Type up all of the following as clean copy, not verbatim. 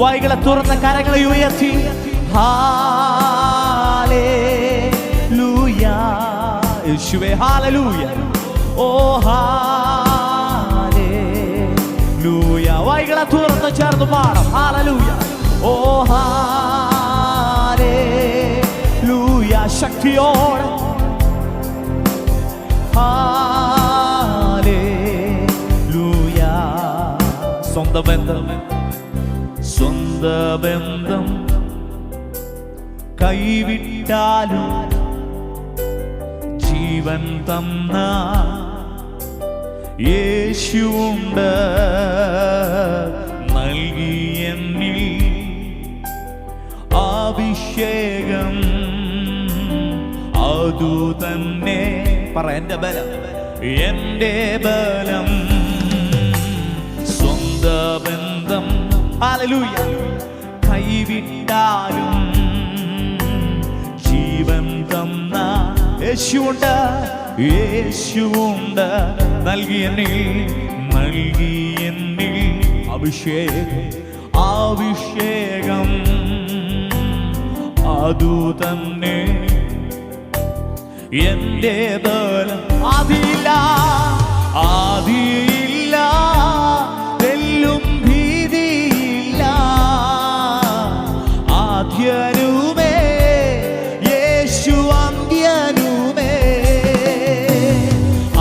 വായ്കളെ തുറന്ന കരങ്ങളെ ഉയർത്തി ഹല്ലേലൂയ യേശുവേ ഹല്ലേലൂയ ഓ ഹല്ലേലൂയ വായ്കളെ തുറന്ന് ചേർന്ന് പാടാം ഹല്ലേലൂയ ഓ ഹല്ലേലൂയ ശക്തിയോടെ ഹല്ലേലൂയ സ്വന്തം ബന്ധം കൈവിട്ടാലും ജീവൻ തന്ന യേശുവുണ്ട് നൽകി എന്നിൽ അഭിഷേകം അതു തന്നെ പറ എന്റെ ബലം സ്വന്ത ബന്ധം ഹല്ലേലൂയ കൈവിട്ടാലും ജീവൻ തന്ന യേശുവുണ്ട് നൽകി എന്നിൽ അഭിഷേകം അതു തന്നെ എന്റെ ബലം ആദിയില്ല തെല്ലും ഭീതിയില്ല ആദ്യനുമേ യേശു അന്ത്യനുമേ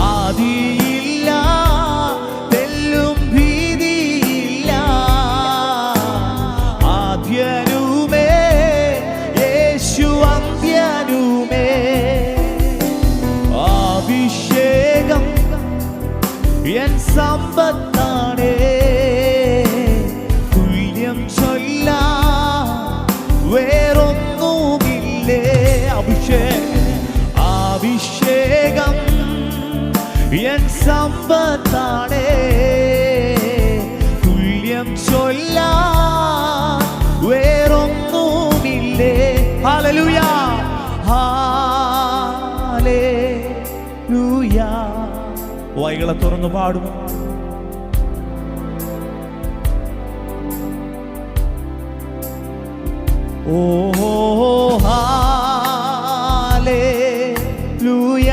ആദിയില്ല തെല്ലും ഭീതിയില്ല ആദ്യനുമേ യേശു അന്ത്യനുമേ അഭിഷേകം എൻ സമ്പത്താണേ തുല്യം ചൊല്ലാൻ വേറൊന്നുമില്ലേ അഭിഷേകം എൻ സമ്പത്താണേ തുല്യം ചൊല്ലാൻ വേറൊന്നുമില്ലേ ഹല്ലേലൂയ ഹല്ലേലൂയ വായ്കളെ തുറന്നു പാടും ഓ ഹല്ലേലൂയ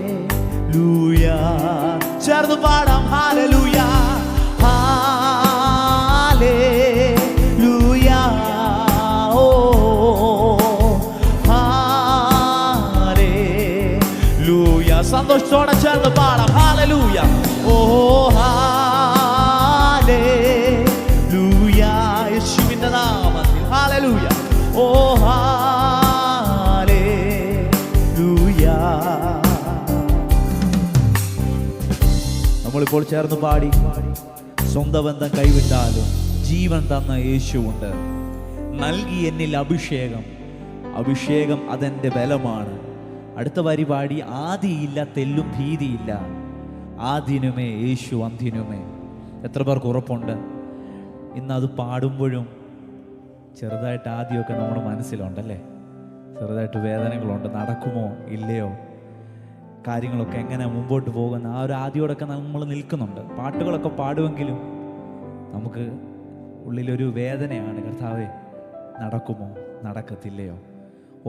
ഹല്ലേലൂയ ചേർന്ന് പാടാം ഹല്ലേലൂയ ഹല്ലേലൂയ ഓ ഹല്ലേലൂയ സന്തോഷത്തോടെ ചേർന്ന് പാടാം ഹല്ലേലൂയ ഓ ഹല്ലേലൂയ യേശുവിന്റെ നാമത്തിൽ ഹല്ലേലൂയ ഓ ഹല്ലേലൂയ നമ്മളിപ്പോൾ ചേർന്ന് പാടി സ്വന്തം ബന്ധം കൈവിട്ടാലും ജീവൻ തന്ന യേശുവുണ്ട് നൽകി എന്നിൽ അഭിഷേകം അതെന്റെ ബലമാണ്. അടുത്ത വരി പാടി ആദിയില്ല തെല്ലും ഭീതിയില്ല ആദ്യനുമേ യേശു അന്ത്യനുമേ. എത്ര പേർക്ക് ഉറപ്പുണ്ട്? ഇന്നത് പാടുമ്പോഴും ചെറുതായിട്ട് ആദ്യമൊക്കെ നമ്മുടെ മനസ്സിലുണ്ടല്ലേ, ചെറുതായിട്ട് വേദനകളുണ്ട്. നടക്കുമോ ഇല്ലയോ, കാര്യങ്ങളൊക്കെ എങ്ങനെ മുമ്പോട്ട് പോകുന്ന ആ ഒരു ആദ്യമോടൊക്കെ നമ്മൾ നിൽക്കുന്നുണ്ട്. പാട്ടുകളൊക്കെ പാടുമെങ്കിലും നമുക്ക് ഉള്ളിലൊരു വേദനയാണ്. കർത്താവേ, നടക്കുമോ നടക്കത്തില്ലയോ?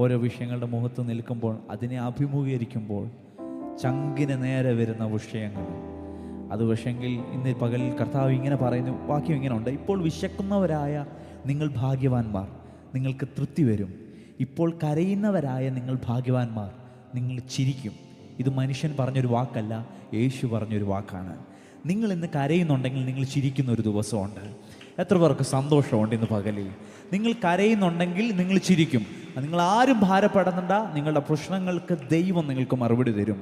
ഓരോ വിഷയങ്ങളുടെ മുഖത്ത് നിൽക്കുമ്പോൾ, അതിനെ അഭിമുഖീകരിക്കുമ്പോൾ ചങ്കിന് നേരെ വരുന്ന വിഷയങ്ങൾ അത് പക്ഷെങ്കിൽ ഇന്ന് പകൽ കർത്താവ് ഇങ്ങനെ പറയുന്നു, വാക്യം ഇങ്ങനെ ഉണ്ട്: ഇപ്പോൾ വിശക്കുന്നവരായ നിങ്ങൾ ഭാഗ്യവാന്മാർ, നിങ്ങൾക്ക് തൃപ്തി വരും. ഇപ്പോൾ കരയുന്നവരായ നിങ്ങൾ ഭാഗ്യവാന്മാർ, നിങ്ങൾ ചിരിക്കും. ഇത് മനുഷ്യൻ പറഞ്ഞൊരു വാക്കല്ല, യേശു പറഞ്ഞൊരു വാക്കാണ്. നിങ്ങൾ ഇന്ന് കരയുന്നുണ്ടെങ്കിൽ നിങ്ങൾ ചിരിക്കുന്ന ഒരു ദിവസമുണ്ട്. എത്ര പേർക്ക് സന്തോഷമുണ്ട് ഇന്ന് പകലിൽ? നിങ്ങൾ കരയുന്നുണ്ടെങ്കിൽ നിങ്ങൾ ചിരിക്കും. നിങ്ങൾ ആരും ഭാരപ്പെടുന്നുണ്ട, നിങ്ങളുടെ പ്രശ്നങ്ങൾക്ക് ദൈവം നിങ്ങൾക്ക് മറുപടി തരും.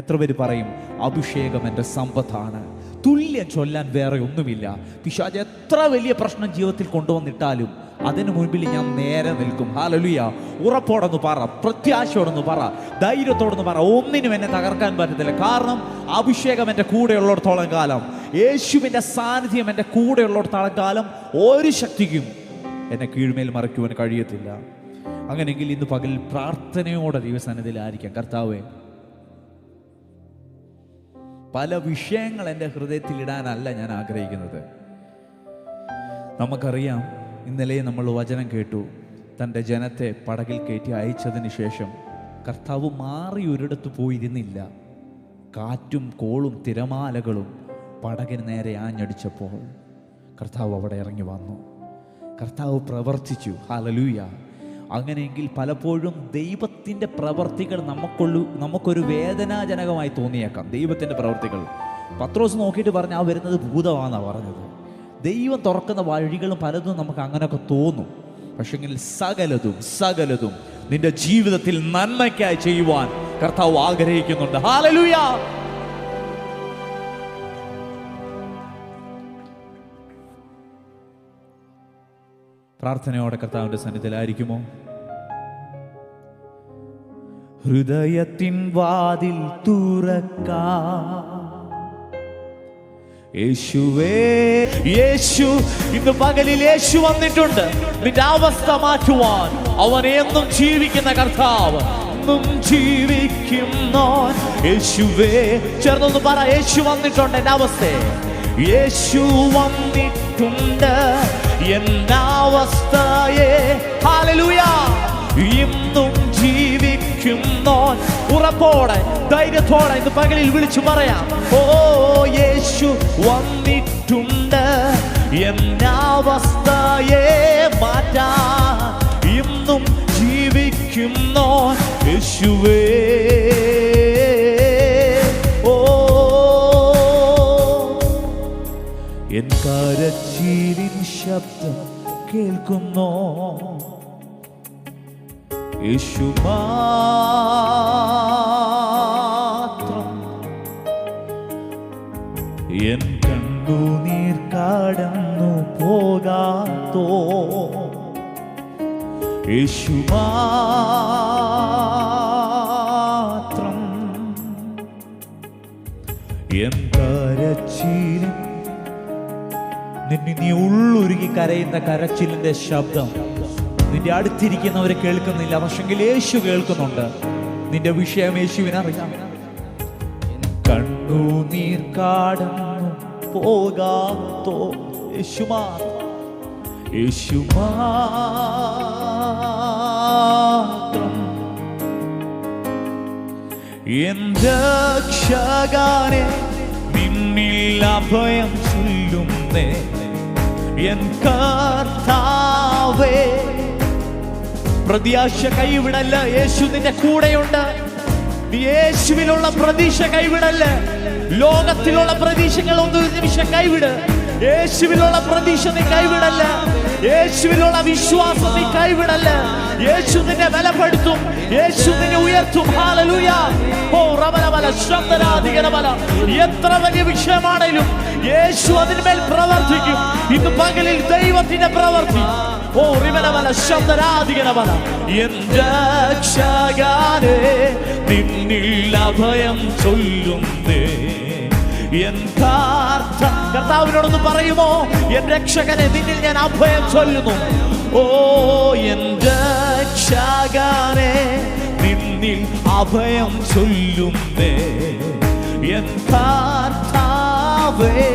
എത്ര പേര് പറയും, അഭിഷേകം എൻ്റെ സമ്പത്താണ്, തുല്യം ചൊല്ലാൻ വേറെ ഒന്നുമില്ല. പിശാച് എത്ര വലിയ പ്രശ്നം ജീവിതത്തിൽ കൊണ്ടുവന്നിട്ടാലും അതിന് മുൻപിൽ ഞാൻ നേരെ നിൽക്കും. ഹല്ലേലൂയ. ഉറപ്പോടൊന്ന് പറ, പ്രത്യാശയോടൊന്ന് പറ, ധൈര്യത്തോടൊന്ന് പറ, ഒന്നിനും എന്നെ തകർക്കാൻ പറ്റത്തില്ല. കാരണം അഭിഷേകം എൻ്റെ കൂടെയുള്ളിടത്തോളം കാലം, യേശുവിൻ്റെ സാന്നിധ്യം എൻ്റെ കൂടെയുള്ളിടത്തോളം കാലം ഒരു ശക്തിക്കും എന്നെ കീഴ്മേൽ മറയ്ക്കുവാൻ കഴിയത്തില്ല. അങ്ങനെയെങ്കിൽ ഇന്ന് പകൽ പ്രാർത്ഥനയോടെ ദൈവസന്നിധിയിലായിരിക്കാം. കർത്താവേ, പല വിഷയങ്ങൾ എൻ്റെ ഹൃദയത്തിൽ ഇടാനല്ല ഞാൻ ആഗ്രഹിക്കുന്നത്. നമുക്കറിയാം, ഇന്നലെ നമ്മൾ വചനം കേട്ടു. തൻ്റെ ജനത്തെ പടകിൽ കയറ്റി അയച്ചതിന് ശേഷം കർത്താവ് മാറി ഒരിടത്ത് പോയിരുന്നില്ല. കാറ്റും കോളും തിരമാലകളും പടകിന് നേരെ ആഞ്ഞടിച്ചപ്പോൾ കർത്താവ് അവിടെ ഇറങ്ങി വന്നു. കർത്താവ് പ്രവർത്തിച്ചു. ഹല്ലേലൂയ. അങ്ങനെയെങ്കിൽ പലപ്പോഴും ദൈവത്തിൻ്റെ പ്രവർത്തികൾ നമുക്കൊരു വേദനാജനകമായി തോന്നിയേക്കാം. ദൈവത്തിൻ്റെ പ്രവർത്തികൾ പത്രോസ് നോക്കിയിട്ട് പറഞ്ഞ ആ വരുന്നത് ഭൂതമാണെന്നാണ് പറഞ്ഞത്. ദൈവം തുറക്കുന്ന വഴികളും പലതും നമുക്ക് അങ്ങനെയൊക്കെ തോന്നും. പക്ഷെങ്കിൽ സകലതും നിന്റെ ജീവിതത്തിൽ നന്മയ്ക്കായി ചെയ്യുവാൻ കർത്താവ് ആഗ്രഹിക്കുന്നുണ്ട്. ഹല്ലേലൂയ. പ്രാർത്ഥനയോടെ കർത്താവിന്റെ സന്നിധിയിലായിരിക്കുമോ? ഹൃദയത്തിൻ വാതിൽ തുറക്കാം. യേശുവേ, യേശു ഇന്ന് പകലിൽ യേശു വന്നിട്ടുണ്ട് നിന്റെ അവസ്ഥ മാറ്റുവാൻ. അവൻ എന്നും ജീവിക്കുന്ന കർത്താവ്, എന്നും ജീവിക്കുന്നോ യേശുവേ. ചേർന്നൊന്ന് പറ, യേശു വന്നിട്ടുണ്ട് എൻ്റെ അവസ്ഥയെ. യേശു വന്നിട്ടുണ്ട് എൻ്റെ അവസ്ഥയെ. ഹല്ലേലൂയ. ഇന്നും ജീവിക്കുന്നോ ഉറപ്പോടെ ധൈര്യത്തോടെ ഇന്ന് പകലിൽ വിളിച്ചു പറയാം. ഓ, യേശു വന്നിട്ടുണ്ട് എൻ്റെ അവസ്ഥയെ മാറ്റാൻ. ഇന്നും ജീവിക്കുന്നോ യേശുവേ. ഓ, എൻ കരച്ചിലിൻ ശബ്ദം കേൾക്കുന്നോ യേശു മാത്രം. എൻ കണ്ണുനീർ കടന്നു പോകാത്തോ യേശു മാത്രം. എൻ കരച്ചിലിൻ നീ ഉള്ളുരുകി കരയുന്ന കരച്ചിലിന്റെ ശബ്ദം നിന്റെ അടുത്തിരിക്കുന്നവരെ കേൾക്കുന്നില്ല. പക്ഷെങ്കിൽ യേശു കേൾക്കുന്നുണ്ട്. നിന്റെ വിഷയം യേശുവിനറിയാം. കണ്ണുനീർ കടന്നു പോകാത്തോ യേശു മാത്രം. എൻ രക്ഷകനെ നിന്നിൽ അഭയം ചൊല്ലുന്നേ എൻ കർത്താവേ. പ്രതീക്ഷ കൈവിടല്ല, യേശു നിന്റെ കൂടെയുണ്ട്. യേശുവിലുള്ള പ്രതീക്ഷ കൈവിടല്ല. ലോകത്തിലുള്ള പ്രതീക്ഷകൾ ഒരു നിമിഷം കൈവിട്. യേശുവിലുള്ള പ്രതീക്ഷ നീ കൈവിടല്ല. യേശുവിലുള്ള വിശ്വാസം നീ കൈവിടല്ല. യേശു നിന്നെ ബലപ്പെടുത്തും, യേശു നിന്നെ ഉയർത്തും. ഹല്ലേലൂയ. ഓ റബലബല ശബ്ദരാധികരബല. എത്ര വലിയ വിഷയമാണെങ്കിലും യേശു അതിന്മേൽ പ്രവർത്തിക്കും. ഇന്ന് പകലിൽ ദൈവത്തിന്റെ പ്രവർത്തി. ഓ റിബലബല ശബ്ദരാധികരബല. എൻ രക്ഷകനെ നിന്നിൽ അഭയം ചൊല്ലുന്നേ എൻ കർത്താവിനോടൊന്ന് പറയുമോ? എൻ രക്ഷകനെ നിന്നിൽ ഞാൻ അഭയം ചൊല്ലുന്നു. ഓ എൻ രക്ഷകനെ നിന്നിൽ അഭയം ചൊല്ലുന്നേ എൻ കർത്താവേ.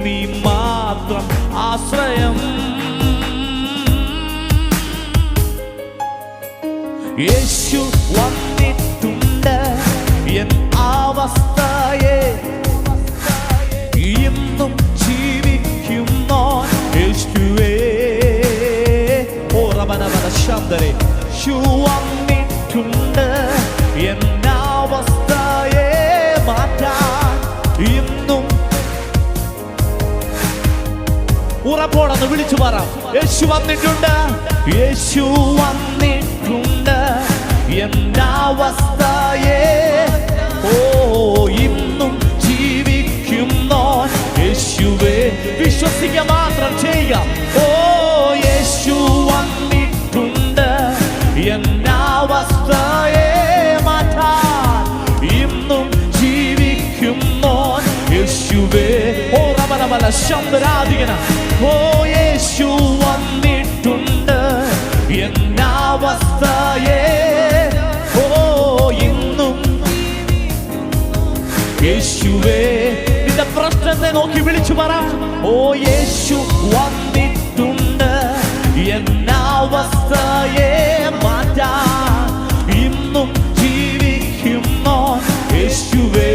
നീ മാത്രം ആശ്രയം. യേശു വന്നിട്ടുണ്ട് എൻ അവസ്ഥയെ. ഇന്നും ജീവിക്കുന്നോ യേശുവേ. ഓ റബനബല ശബ്ദരെ. യേശു വന്നിട്ടുണ്ട് എൻ അവസ്ഥയെ മാറ്റാൻ. ഇന്നും ഉറപ്പോടൊന്ന് വിളിച്ചു പറ, യേശു വന്നിട്ടുണ്ട്. യേശു വന്നിട്ടുണ്ട് എൻ അവസ്ഥയെ. ഓ ഇന്നും ജീവിക്കുന്നോ യേശുവേ. വിശ്വസിക്കുക മാത്രം ചെയ്യുക. ഓ യേശു വന്നിട്ടുണ്ട് എൻ അവസ്ഥയെ മാറ്റാൻ. ഇന്നും ജീവിക്കുന്നോ യേശുവേ. ഓ റബലബല ശബ്ദരാധികന. ഓ യേശു വന്നിട്ടുണ്ട് എൻ അവസ്ഥയെ. ഓ ഇന്നും യേശുവേ. നിന്റെ പ്രശ്നത്തെ നോക്കി വിളിച്ചു പറ, ഓ യേശു വന്നിട്ടുണ്ട് എന്നവസ്ഥയെ മാറ്റാൻ. ഇന്നും ജീവിക്കുന്നോ യേശുവേ.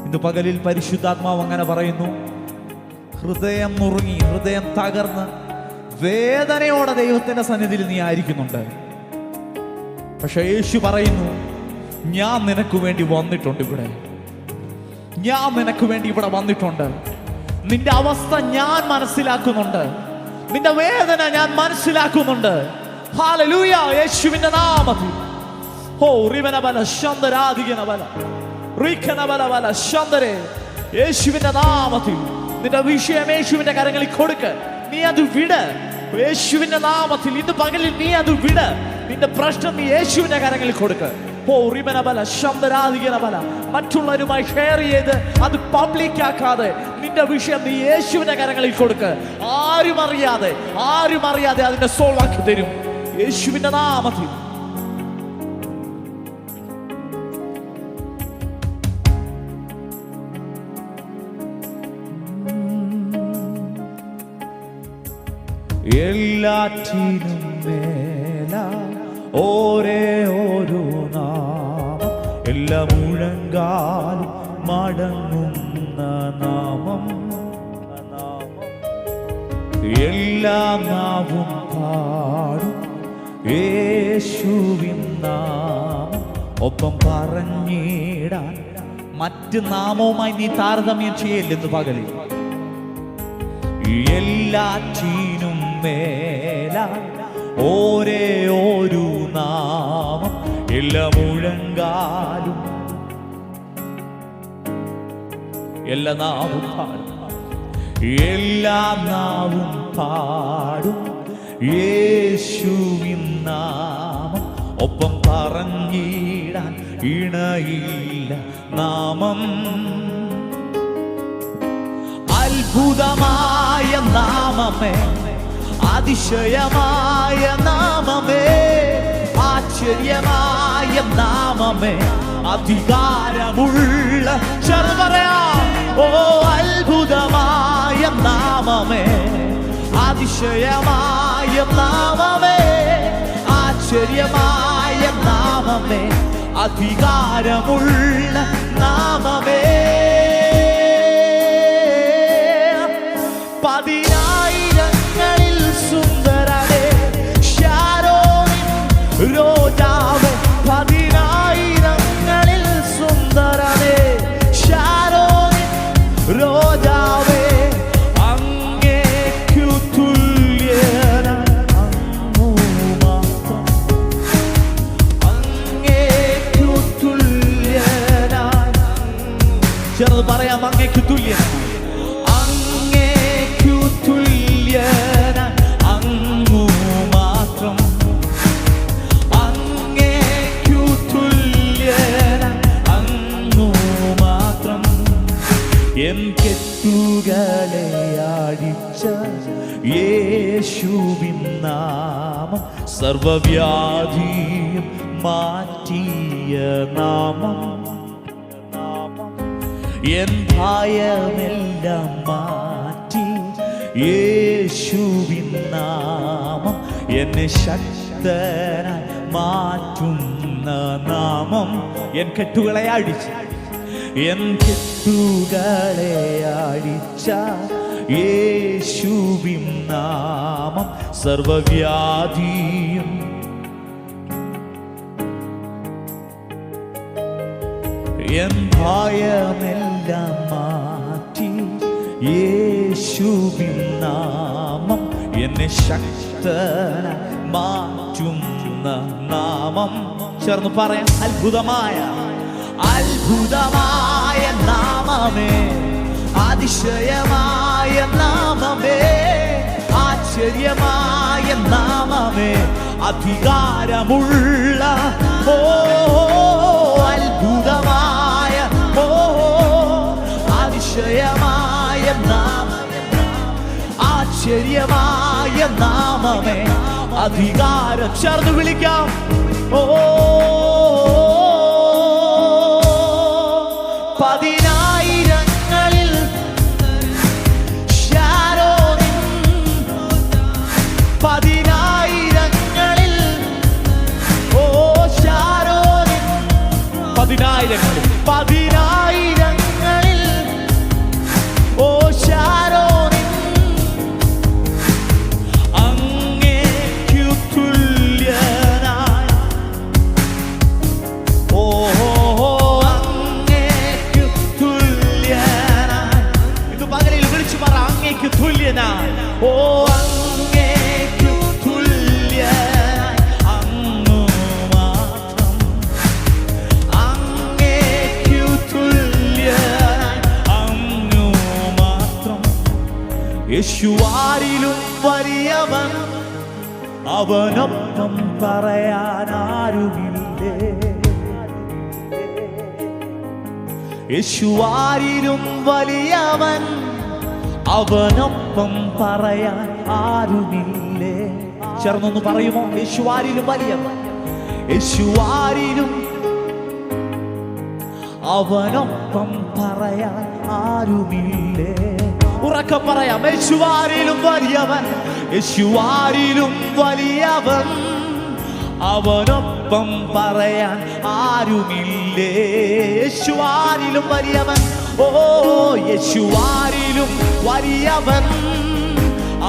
ഇന്ന് പകലിൽ പരിശുദ്ധാത്മാവ് അങ്ങനെ പറയുന്നു. ഹൃദയം നുറുങ്ങി, ഹൃദയം തകർന്ന് വേദനയോടെ ദൈവത്തിന്റെ സന്നിധിയിൽ നീ ആയിരിക്കുന്നുണ്ട്. പക്ഷെ യേശു പറയുന്നു, ഞാൻ നിനക്ക് വേണ്ടി വന്നിട്ടുണ്ട് ഇവിടെ. ഞാൻ നിനക്ക് വേണ്ടി ഇവിടെ വന്നിട്ടുണ്ട്. നിന്റെ അവസ്ഥ ഞാൻ മനസ്സിലാക്കുന്നുണ്ട്. നിന്റെ വേദന ഞാൻ മനസ്സിലാക്കുന്നുണ്ട്. ഹല്ലേലൂയ. യേശുവിന്റെ നാമത്തിൽ. ഓ റിവനബല ശാന്തരാധികനബല റിഖനബലബല ശാന്തരേ. യേശുവിന്റെ നാമത്തിൽ നിന്റെ വിഷയം യേശുവിന്റെ കരങ്ങളിൽ കൊടുക്ക്. നീ അത് വിട്. യേശുവിന്റെ നാമത്തിൽ ഇന്ന് പകലിൽ നീ അത് വിട്. നിന്റെ പ്രശ്നം നീ യേശുവിന്റെ കരങ്ങളിൽ കൊടുക്ക്. ഓ റിബനബല ശാന്തരാധികനബല. മറ്റുള്ളവരുമായി ഷെയർ ചെയ്ത് അത് പബ്ലിക് ആക്കാതെ നിന്റെ വിഷയം നീ യേശുവിന്റെ കരങ്ങളിൽ കൊടുക്ക്. ആരും അറിയാതെ അതിന്റെ സോൾവ് ആക്കി തരും യേശുവിന്റെ നാമത്തിൽ. എല്ലാറ്റിനും മേല ഒരേ ഒരു നാമം, എല്ലാ മുഴങ്കാലും മടങ്ങുന്ന നാമം. എല്ലാ നാവും പാടും യേശുവിൻ നാമം. ഒപ്പം പറഞ്ഞിടാൻ മറ്റ് നാമവുമായി നീ താരതമ്യം ചെയ്യല്ലെന്ന് പകലിൽ. എല്ലാറ്റിനും മേല ഒരേ ഒരു നാമം, എല്ലാ മുഴങ്കാലും എല്ലാ നാവും പാടും, എല്ലാ നാവും പാടും യേശുവിൻ നാമം. ഒപ്പം പറഞ്ഞിടാൻ ഇണയില്ല നാമം. അത്ഭുതമായ നാമമേ, അതിശയമായ നാമമേ, ആശ്ചര്യമായ നാമമേ, അധികാരമുള്ള പറയാം. ഓ അത്ഭുതമായ നാമമേ, അതിശയമായ നാമമേ, ആശ്ചര്യമായ നാമമേ, അധികാരമുള്ള നാമമേ. പതിനായിരങ്ങളിൽ സുന്ദരനേ, ശാരോനിൻ രോജാവേ. പതിനായിരങ്ങളിൽ സുന്ദരനേ, ശാരോനിൻ രോജാവേ. അങ്ങേക്കു തുല്യനായി അങ്ങു മാത്രം, അങ്ങേക്കു തുല്യനായി. ചേർന്ന് പറയാം, അങ്ങേക്കു തുല്യനായി, അങ്ങു മാത്രം, അങ്ങേക്കു തുല്യനായി അങ്ങു മാത്രം. എൻ കെട്ടുകളെ അഴിച്ച യേശുവിൻ നാമം, സർവവ്യാധിയും മാറ്റിയ നാമം. എൻ ഭയമെല്ലാം മാറ്റി യേശുവിൻ നാമം, എന്നെ ശക്തനായി മാറ്റുന്ന നാമം. എൻ കെട്ടുകളെ അഴിച്ച്, എൻ കെട്ടുകളെ അഴിച്ച യേശുവിൻ നാമം, സർവവ്യാധിയും എൻ ഭയമെല്ലാം മാറ്റി യേശുവിൻ നാമം, എന്നെ ശക്തനായി മാറ്റുന്ന നാമം. ചേർന്ന് പറയാം, അത്ഭുതമായ അത്ഭുതമായ നാമമേ, അതിശയമായ നാമമേ, ആശ്ചര്യമായ നാമമേ, അധികാരമുള്ള. ഓ അത്ഭുതമായ, ഓ നാമമേ അധികാരം. ചേർന്ന് വിളിക്കാം. ഓ പതിനായിരങ്ങളിൽ ശാരോനിൻ, പതിനായിരങ്ങളിൽ ഓ ശാരോനിൻ, പതിനായിരങ്ങളിൽ, പതിനായിരങ്ങളിൽ ഓ ശാരോനിൻ അങ്ങേക്കു തുല്യനായി. ഓ അങ്ങേക്കു തുല്യനായി. ഇത് പകലിൽ വിളിച്ചു പറ, അങ്ങേക്കു തുല്യനായി. ഓ അങ്ങേക്കു തുല്യനായി അങ്ങു മാത്രം, അങ്ങേക്കു തുല്യനായി അങ്ങു മാത്രം. യേശുവാരിലും വലിയവൻ, അവനൊപ്പം പറയാൻ ആരുമില്ലേ. യേശുവാരിലും വലിയവൻ, അവനൊപ്പം പറയാൻ ആരുമില്ലേ. ചേർന്നൊന്ന് പറയുമോ? യേശുവാരിലും വലിയവൻ, യേശുവാരിലും അവനൊപ്പം പറയാൻ ആരുമില്ലേ. ഉറക്കെ പറയാം. യേശുവാരിലും വലിയവൻ, യേശുവാരിലും വലിയവൻ, അവനൊപ്പം പറയാൻ ആരുമില്ലേ. യേശുവാരിലും വലിയവൻ, ഓ യേശുവാരിലും വലിയവൻ,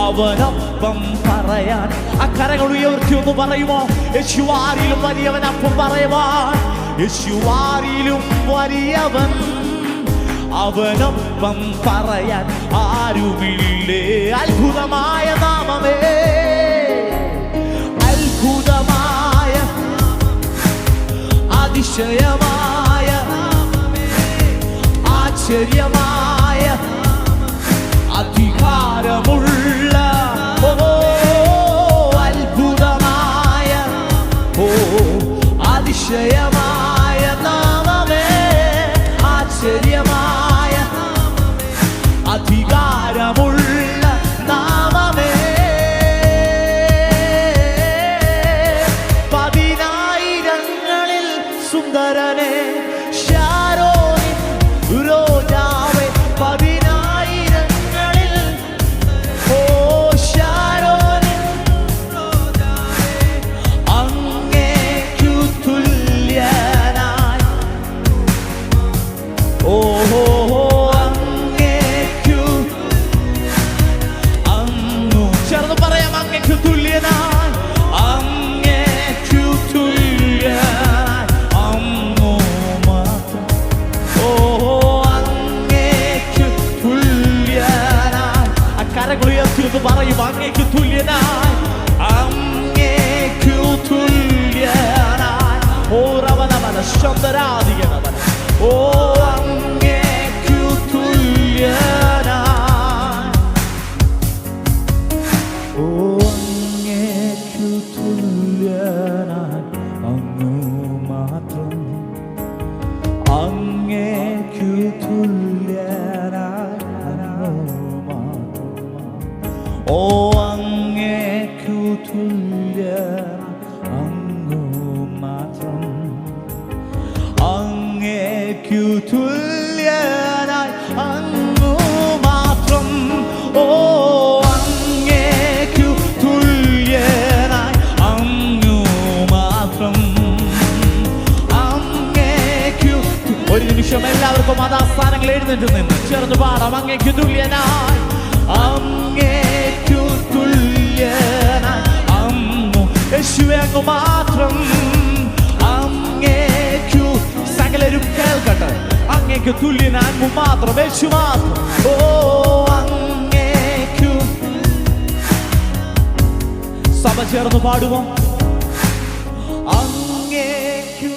അവനൊപ്പം പറയാൻ. ആ കരങ്ങൾ ഉയർത്തി ഒന്ന് പറയുമോ? യേശുവാരിലും വലിയവൻ അപ്പം പറയുവാൻ. യേശുവാരിലും വലിയവൻ, അവനൊപ്പം പറയാൻ ആരുമില്ലേ. അത്ഭുതമായ നാമമേ, അത്ഭുതമായ അതിശയമായ ആശ്ചര്യമായ അധികാരമുള്ള ഓ അത്ഭുതമായ ഓ അതിശയമായ നാമമേ, ആശ്ചര്യമായ അധികാരമുള്ള നാമമേ. പതിനായിരങ്ങളിൽ സുന്ദരനെ ശാരോനിൻ രോജാവേ, പതിനായിരങ്ങളിൽ ഓ ശാരോനിൻ അങ്ങേക്കു തുല്യനായി. ഓ അങ്ങേക്കു അങ്ങു. ചേർന്ന് പറയാം. അങ്ങേക്കു തുല്യനായി, അങ്ങേക്കു തുല്യനായി അങ്ങു മാത്രം. ഓ അങ്ങേക്കു തുല്യനായി. ആ കരങ്ങൾ ഉയർത്തി ഒന്ന് പറയും. അങ്ങേക്കു തുല്യനായി, അങ്ങേക്കു തുല്യനായി. ഓ റവനവന ശബ്ദരാധികനവന. ഓ അങ്ങേക്കു തുല്യനായി. ഓ അങ്ങേക്കു തുല്യനായി അങ്ങു മാത്രം, അങ്ങേക്കു തുല്യനായി അങ്ങു മാത്രം. ഓ അങ്ങേക്കു തുല്യനായി അങ്ങു മാത്രം, അങ്ങേക്കു തുല്യനായി അങ്ങു മാത്രം. ഓ അങ്ങേക്കു തുല്യനായി അങ്ങു മാത്രം, അങ്ങേക്കു. ഒരു നിമിഷം എല്ലാവർക്കും അതാസ്ഥാനങ്ങൾ എഴുന്നേറ്റ് നിന്ന് ചേർന്ന് പാടാം. അങ്ങേക്കു തുല്യനായി, അങ്ങേക്കു തുല്യനായി അങ്ങു. യേശുവേ അങ്ങു മാത്രം, അങ്ങേക്കു. സകലരും കേൾക്കട്ടെ. അങ്ങേക്കു തുല്യനായി അങ്ങു മാത്രം, യേശു മാത്രം. ഓ അങ്ങേക്കു. സഭ ചേർന്ന് പാടുമോ? അങ്ങേക്കു.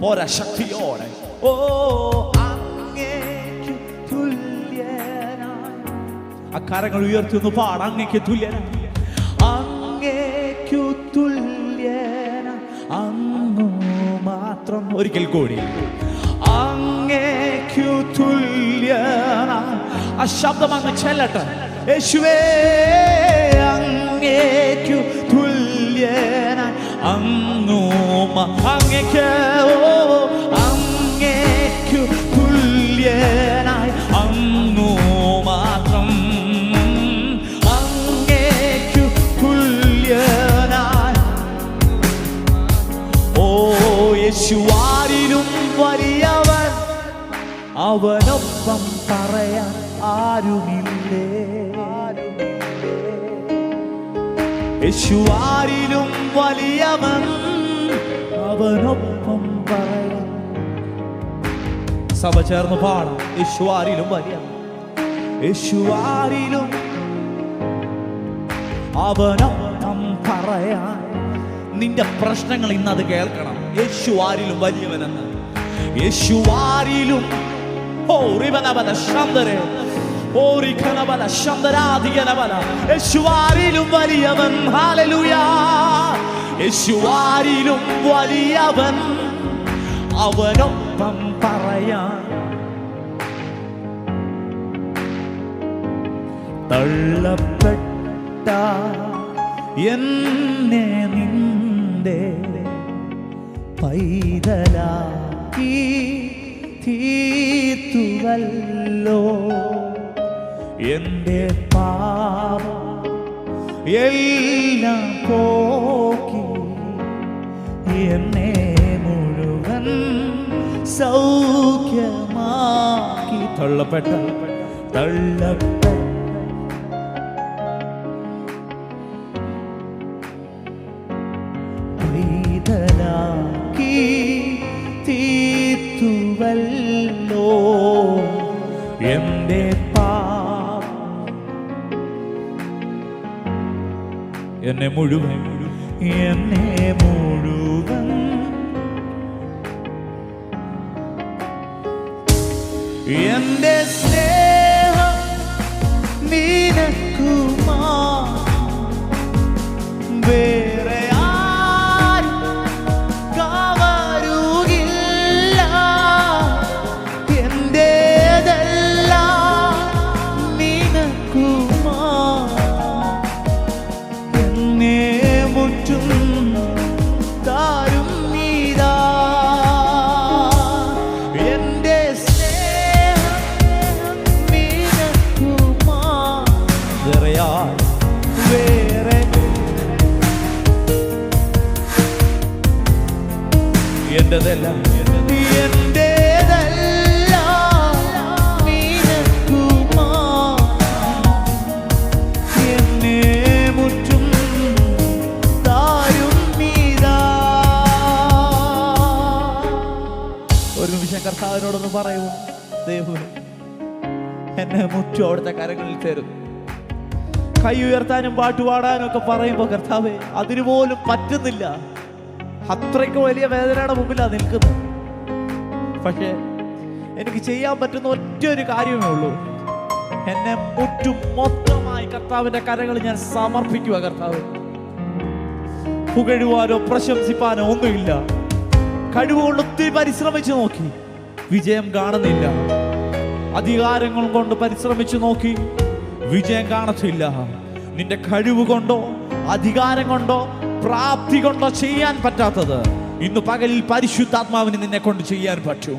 പോരാ, ശക്തിയോടെ. ഓ അങ്ങേക്കു തുല്യനായി. ആ കരങ്ങൾ ഉയർത്തി ഒന്ന് പാടാം. അങ്ങേക്കു തുല്യനായി, അങ്ങേക്കു തുല്യനായി അങ്ങു മാത്രം. ഒരിക്കൽ കൂടി. അങ്ങേക്കു തുല്യനായി. ആ ശബ്ദം അങ്ങ് ചെല്ലട്ടെ. യേശുവേ അങ്ങേക്കു തുല്യനായി അങ്ങേക്ക് അങ്ങേക്കു തുല്യനായി അങ്ങു മാത്രം അങ്ങേക്കു തുല്യനായി. ഓ യേശുവാരിലും വലിയവൻ, അവനൊപ്പം പറയാൻ ആരുമില്ലേ. യേശുവാരിലും വലിയവൻ, അവനൊപ്പം പറയാൻ. സഭ ചേർന്ന് പാടാം. യേശുവാരിലും വലിയവൻ, യേശുവാരിലും അവനൊപ്പം പറയാൻ. നിന്റെ പ്രശ്നങ്ങൾ ഇന്നത് കേൾക്കണം. യേശുവാരിലും വലിയവനെന്ന്. യേശുവാരിലും യേശുവാരിലും വലിയവൻ. ഹല്ലേലൂയ. യേശുവാരിലും വലിയവൻ, അവനൊപ്പം പറയാൻ. തള്ളപ്പെട്ട എന്നെ നിന്റെ പൈതലാക്കി തീർത്തുവല്ലോ. എൻ്റെ പാപം എല്ലാം പോക്കി എന്നെ മുഴുവൻ സൗഖ്യമാക്കി. തള്ളപ്പെട്ട പൈതലാക്കി തീർത്തുവല്ലോ. എൻ്റെ എന്നെ മുഴുവൻ എന്റെ സ്നേഹം നിനക്കു വേറെ ആരും കവരുകില്ല. എന്റേതെല്ലാം നിനക്കു എന്നെ മുറ്റും താരും നീതാ. എന്റെ സ്നേഹം നിനക്കു വേറെ എന്റേതെല്ലാം നിനക്കു എന്നെ മുറ്റും താരും നീതാ. ഒരു നിമിഷം കർത്താവിനോടൊന്ന് പറയൂ. ദൈവമേ, എന്നെ മുറ്റും അവിടുത്തെ കരങ്ങളിൽ തരും. കൈ ഉയർത്താനും പാട്ടുപാടാനും ഒക്കെ പറയുമ്പോൾ കർത്താവേ, അതിനുപോലും പറ്റുന്നില്ല. അത്രയ്ക്ക് വലിയ വേദനയുടെ മുമ്പിലാണ് നിൽക്കുന്നത്. പക്ഷേ എനിക്ക് ചെയ്യാൻ പറ്റുന്ന ഒറ്റൊരു കാര്യമേ ഉള്ളൂ. എന്നെ മുറ്റും മൊത്തമായി കർത്താവിന്റെ കരങ്ങൾ ഞാൻ സമർപ്പിക്കുക. കർത്താവ്, പുകഴുവാനോ പ്രശംസിപ്പാനോ ഒന്നുമില്ല. കഴിവുകൊണ്ട് ഒത്തിരി പരിശ്രമിച്ചു നോക്കി, വിജയം കാണുന്നില്ല. അധികാരങ്ങൾ കൊണ്ട് പരിശ്രമിച്ചു നോക്കി, വിജയം കാണത്തില്ല. നിന്റെ കഴിവ് കൊണ്ടോ അധികാരം കൊണ്ടോ പ്രാപ്തി കൊണ്ടോ ചെയ്യാൻ പറ്റാത്തത് ഇന്ന് പകലിൽ പരിശുദ്ധാത്മാവിന് നിന്നെ കൊണ്ട് ചെയ്യാൻ പറ്റും.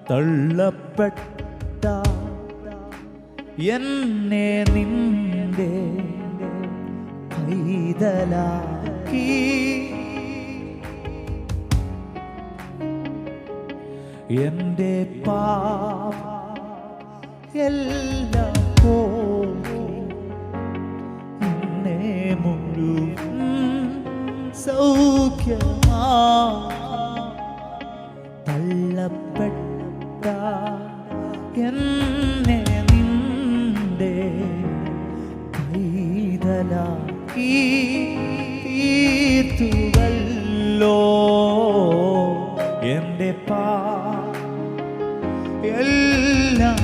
തള്ളപ്പെട്ട എന്നെ നിന്റെ പൈതലാക്കി എൻ്റെ പാപം എല്ലാം പോക്കി എന്നെ മുഴുവൻ സൗഖ്യമാ. തള്ളപ്പെട്ട എന്നെ നിന്റെ പൈതലാക്കി തീർത്തുവല്ലോ. എൻ്റെ എല്ലാം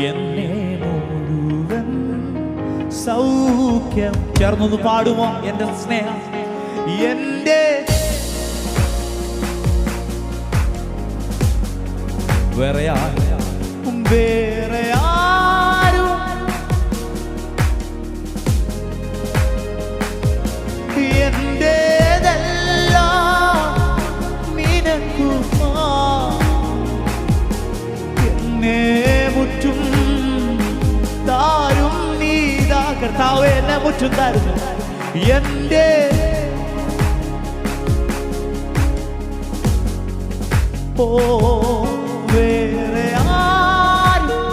എന്നെ മുഴുവൻ സൗഖ്യം. ചേർന്നൊന്ന് പാടുമോ? എൻ്റെ സ്നേഹം എൻ്റെ വേറെ ആരും എന്റേതെല്ലാം നിനക്കു എന്നെ മുറ്റും താരും നീതാ. കർത്താവേ, എന്നെ മുറ്റും താരുന്നു എന്റെ വേറെ ആരും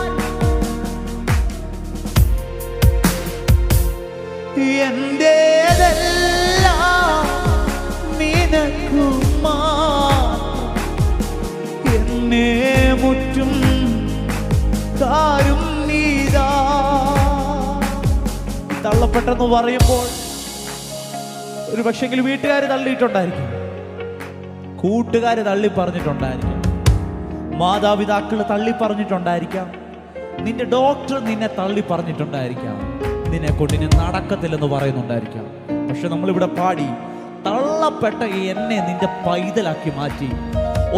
എന്റേതെല്ലാം നിനക്കു എന്നെ മുറ്റും താരും നീതാ. തള്ളപ്പെട്ടെന്ന് പറയുമ്പോൾ ഒരു പക്ഷെങ്കിൽ വീട്ടുകാർ തള്ളിയിട്ടുണ്ടായിരിക്കും, കൂട്ടുകാർ തള്ളി പറഞ്ഞിട്ടുണ്ടായിരിക്കാം, മാതാപിതാക്കൾ തള്ളി പറഞ്ഞിട്ടുണ്ടായിരിക്കാം, നിന്റെ ഡോക്ടർ നിന്നെ തള്ളി പറഞ്ഞിട്ടുണ്ടായിരിക്കാം, നിന്നെ കൊണ്ട് ഇനി നടക്കത്തില്ലെന്ന് പറയുന്നുണ്ടായിരിക്കാം. പക്ഷെ നമ്മളിവിടെ പാടി തള്ളപ്പെട്ട എന്നെ നിന്റെ പൈതലാക്കി മാറ്റി.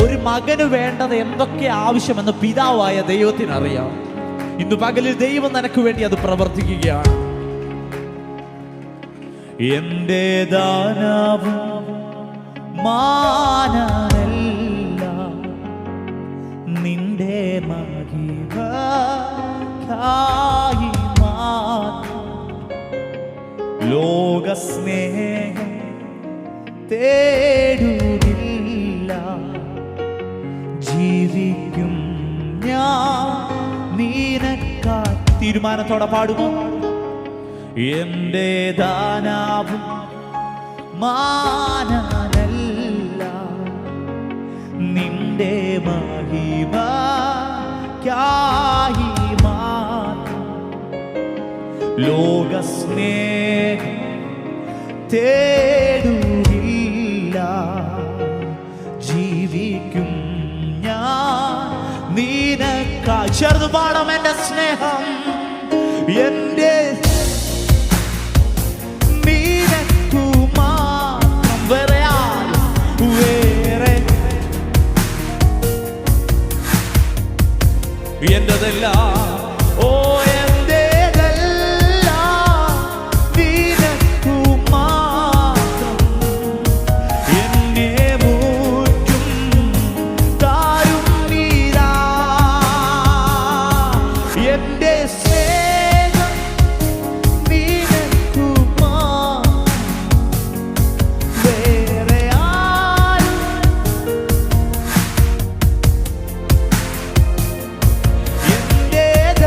ഒരു മകന് വേണ്ടത് എന്തൊക്കെ ആവശ്യമെന്ന് പിതാവായ ദൈവത്തിനറിയാം. ഇന്ന് പകലിൽ ദൈവം നിനക്ക് വേണ്ടി അത് പ്രവർത്തിക്കുകയാണ്. എന്റെ ദാനവും മാനമല്ല നിന്റെ മഹിമയ്ക്കായി മാത്രം. ലോകസ്നേഹം തേടുകില്ല, ജീവിക്കും ഞാൻ നിനക്കായി. തീരുമാനത്തോടെ പാടുമോ? എന്റെ ദാനവും മാനമല്ല നിന്റെ മഹിമയ്ക്കായി മാത്രം. ലോകസ്നേഹം തേടുകില്ല, ജീവിക്കും ഞാൻ നിനക്കായി. ചേർന്ന് പാടാം. എന്റെ സ്നേഹം എന്റെ നിനക്കു മാത്രം, വേറെ വേറെ എന്റെതെല്ലാം. ഓ എന്റേതെല്ലാം നിനക്കു മാത്രം, എന്നെ മുറ്റും താരും നീതാ. എന്റെ സ്നേഹം നിനക്കു മാത്രം, വേറെ ആരും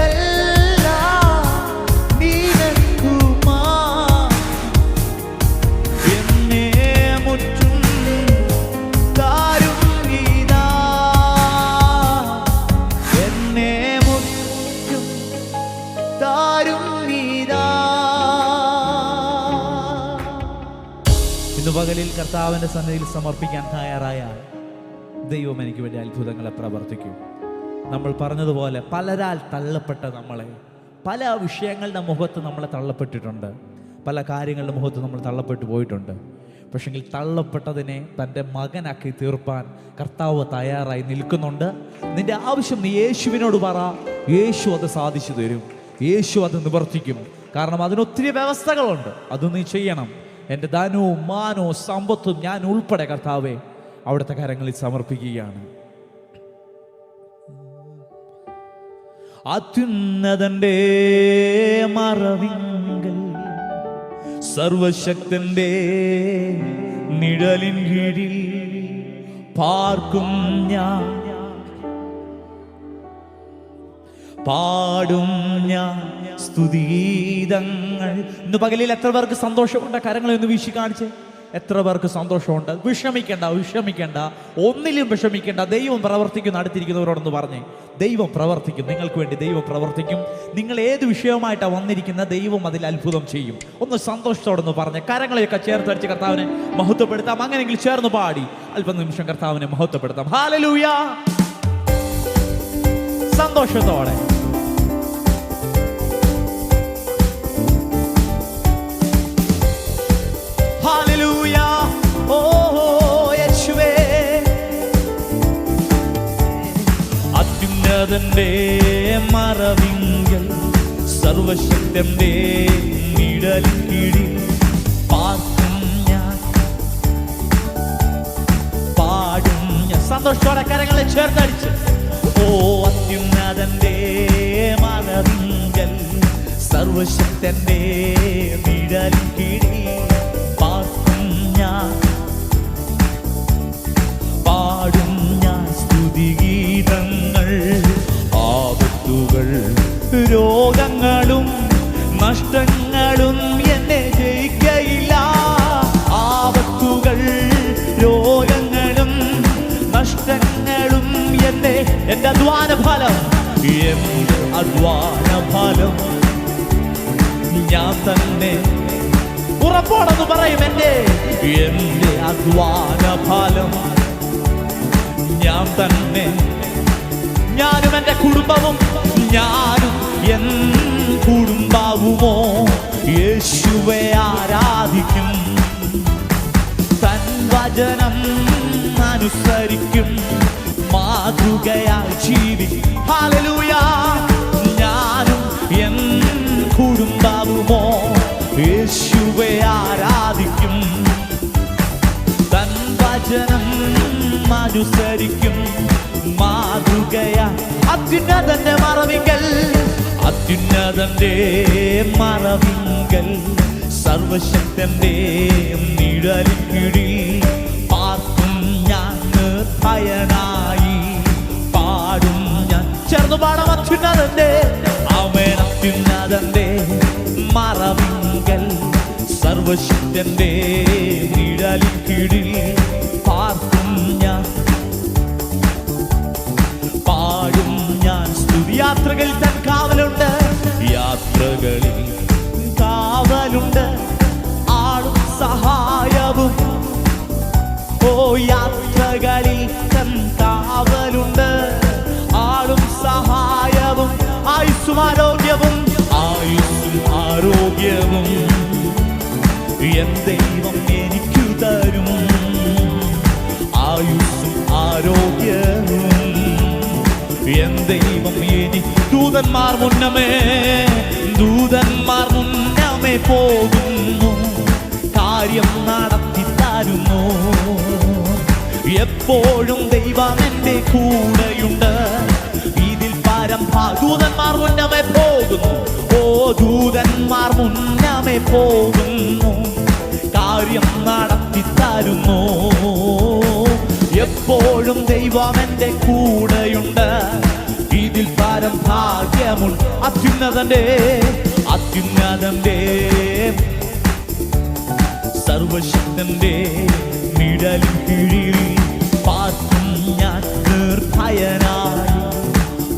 എന്റേതെല്ലാം നിനക്കു മാത്രം, എന്നെ മുറ്റും താരും നീതാ. എന്നെ മുറ്റും താരും നീതാ. ഇന്ന് പകലിൽ കർത്താവിന്റെ സന്നിധിയിൽ സമർപ്പിക്കാൻ തയ്യാറായാൽ ദൈവം എനിക്ക് വേണ്ടി അത്ഭുതങ്ങളെ പ്രവർത്തിക്കും. നമ്മൾ പറഞ്ഞതുപോലെ പലരാൽ തള്ളപ്പെട്ട നമ്മളെ, പല വിഷയങ്ങളുടെ മുഖത്ത് നമ്മളെ തള്ളപ്പെട്ടിട്ടുണ്ട്, പല കാര്യങ്ങളുടെ മുഖത്ത് നമ്മൾ തള്ളപ്പെട്ടു പോയിട്ടുണ്ട്. പക്ഷെങ്കിൽ തള്ളപ്പെട്ടതിനെ തൻ്റെ മകനാക്കി തീർപ്പാൻ കർത്താവ് തയ്യാറായി നിൽക്കുന്നുണ്ട്. നിന്റെ ആവശ്യം നീ യേശുവിനോട് പറ, യേശു അത് സാധിച്ചു തരും, യേശു അത് നിവർത്തിക്കും. കാരണം അതിനൊത്തിരി വ്യവസ്ഥകളുണ്ട്, അത് നീ ചെയ്യണം. എൻ്റെ ധനവും മാനവും സമ്പത്തും ഞാൻ ഉൾപ്പെടെ കർത്താവെ അവിടുത്തെ കരങ്ങളിൽ സമർപ്പിക്കുകയാണ്. അത്യുന്നതന്റെ മറവിങ്കൽ സർവശക്തന്റെ നിഴലിൻ കീഴിൽ പാർക്കും ഞാൻ, പാടും ഞാൻ സ്തുതിഗീതങ്ങൾ. ഇന്ന് പകലിൽ എത്ര പേർക്ക് സന്തോഷമുണ്ട്? കരങ്ങളെ ഒന്ന് വീശി കാണിച്ച്. എത്ര പേർക്ക് സന്തോഷമുണ്ട്? വിഷമിക്കേണ്ട, വിഷമിക്കേണ്ട, ഒന്നിലും വിഷമിക്കേണ്ട. ദൈവം പ്രവർത്തിക്കുന്ന അടുത്തിരിക്കുന്നവരോടൊന്ന് പറഞ്ഞേ, ദൈവം പ്രവർത്തിക്കും, നിങ്ങൾക്ക് വേണ്ടി ദൈവം പ്രവർത്തിക്കും. നിങ്ങൾ ഏത് വിഷയവുമായിട്ടാണ് വന്നിരിക്കുന്ന, ദൈവം അതിൽ അത്ഭുതം ചെയ്യും. ഒന്ന് സന്തോഷത്തോടൊന്ന് പറഞ്ഞ് കരങ്ങളെയൊക്കെ ചേർത്തടിച്ച് കർത്താവിനെ മഹത്വപ്പെടുത്താം. അങ്ങനെയെങ്കിൽ ചേർന്ന് പാടി അല്പം നിമിഷം കർത്താവിനെ മഹത്വപ്പെടുത്താം. ഹല്ലേലൂയ! സന്തോഷത്തോടെ ഹല്ലേലൂയ! ഓ യേശുവേ, അത്യുന്നത അത്യുന്നതന്റെ മറവിങ്കൽ സർവശക്തന്റെ നിഴലിൻ കീഴിൽ പാർക്കും ഞാൻ, പാടും ഞാൻ. സന്തോഷത്തോടെ കരങ്ങളെ ചേർത്തടിച്ച് ഓ അത്യുന്നതന്റെ മറവിങ്കൽ സർവശക്തന്റെ നിഴലിൻ കീഴിൽ പാർക്കും ഞാൻ, പാടും ഞാൻ സ്തുതിഗീതങ്ങൾ. ആപത്തുകൾ രോഗങ്ങളും നഷ്ടങ്ങളും എന്നെ ജയിക്കയില്ല. ആപത്തുകൾ രോഗങ്ങളും നഷ്ടങ്ങളും എന്റെ അധ്വാന ഫലം, എന്റെ അധ്വാന ഫലം ഞാൻ തന്നെ. ഉറപ്പോടെന്ന് പറയും എന്റെ അധ്വാന ഫലം ഞാൻ തന്നെ. ഞാനും എൻ്റെ കുടുംബവും, ഞാനും എൻ കുടുംബവുമോ യേശുവെ ആരാധിക്കും, തൻ വചനം അനുസരിക്കും, മാതൃകയായി ജീവിക്കും. ഹല്ലേലൂയ. ഞാനും എൻ കുടുംബവുമോ യേശുവെ ആരാധിക്കും, തൻ വചനം അനുസരിക്കും, മാതൃകയാ. അത്യുന്നതന്റെ മറവിങ്കൽ, അത്യുന്നതന്റെ മറവിങ്കൽ സർവശക്തന്റെ നിഴലിൻ കീഴിൽ പാർക്കും ഞാൻ നിർഭയനായി. പാടും ഞാൻ. ചേർന്ന് പാടാം. അത്യുന്നതന്റെ ആമേൻ. അത്യുന്നതന്റെ മറവിങ്കൽ സർവശക്തന്റെ നിഴലിൻ കീഴിൽ പാർക്കും ഞാൻ, പാടും ഞാൻ. സ്തുതിയാത്രകളിൽ തൻ കാവലുണ്ട്, യാത്രകളിൽ കാവലുണ്ട്, ആളും സഹായവും. ഓ യാത്രകളിൽ തൻ കാവലുണ്ട്, ആളും സഹായവും. ആയുസ്സും ആരോഗ്യവും, ആയുസ്സും ആരോഗ്യവും എൻ ദൈവം എനിക്കു തരും. ആയുസ്സും ആരോഗ്യവും എൻ ദൈവം എനിക്ക്. ദൂതന്മാർ മുന്നമേ പോകുന്നു, കാര്യം നടത്തി തരുന്നു. എപ്പോഴും ദൈവം എൻ്റെ കൂടെയുണ്ട്, ഇതിൽ പരം. ദൂതന്മാർ മുന്നമേ പോകുന്നു, ഓ ദൂതന്മാർ മുന്നമേ പോകുന്നു, കാര്യം നടത്തി തരുന്നു. എപ്പോഴും ദൈവം എൻ്റെ കൂടെയുണ്ട്, ഇതിൽ പരം ഭാഗ്യമുണ്ട്. അത്യുന്നതന്റെ സർവശക്തന്റെ നിഴലിൻ കീഴിൽ പാർക്കും ഞാൻ നിർഭയനായി.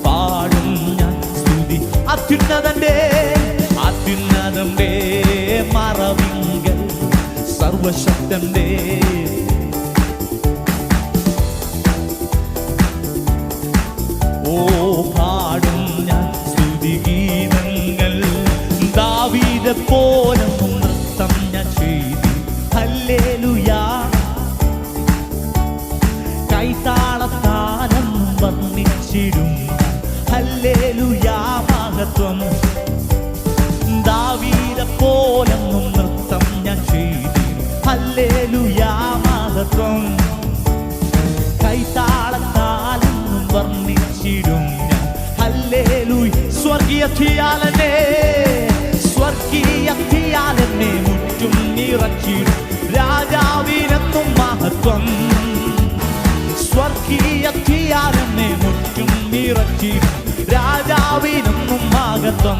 പാടും ഞാൻ സ്തുതി. അത്യുന്നതന്റെ മറവിങ്കൽ സർവശക്തന്റെ പാടും ഞാൻ സ്തുതിഗീതങ്ങൾ. ദാവീദെ പോലെ നൃത്തം ഞാൻ ചെയ്തു. ഹല്ലേലൂയാ. കൈതാളത്താനം വർണ്ണിച്ചിടും. ഹല്ലേലൂയാ. മഹത്വം. ദാവീദെ പോലെ നൃത്തം ഞാൻ ചെയ്തു. ഹല്ലേലൂയാ. മഹത്വം. കൈതാളത്താനം വർണ്ണിച്ചിടും ഞാൻ. ഹല്ലേലൂയ. സ്വർഗീയത്തിയാലെന്നെ മുറ്റും നിറച്ചിടും. രാജാവിനെന്നും മഹത്വം. സ്വർഗീയത്തിയാലെന്നെ മുറ്റും നിറച്ചിടും. രാജാവിനെന്നും മഹത്വം.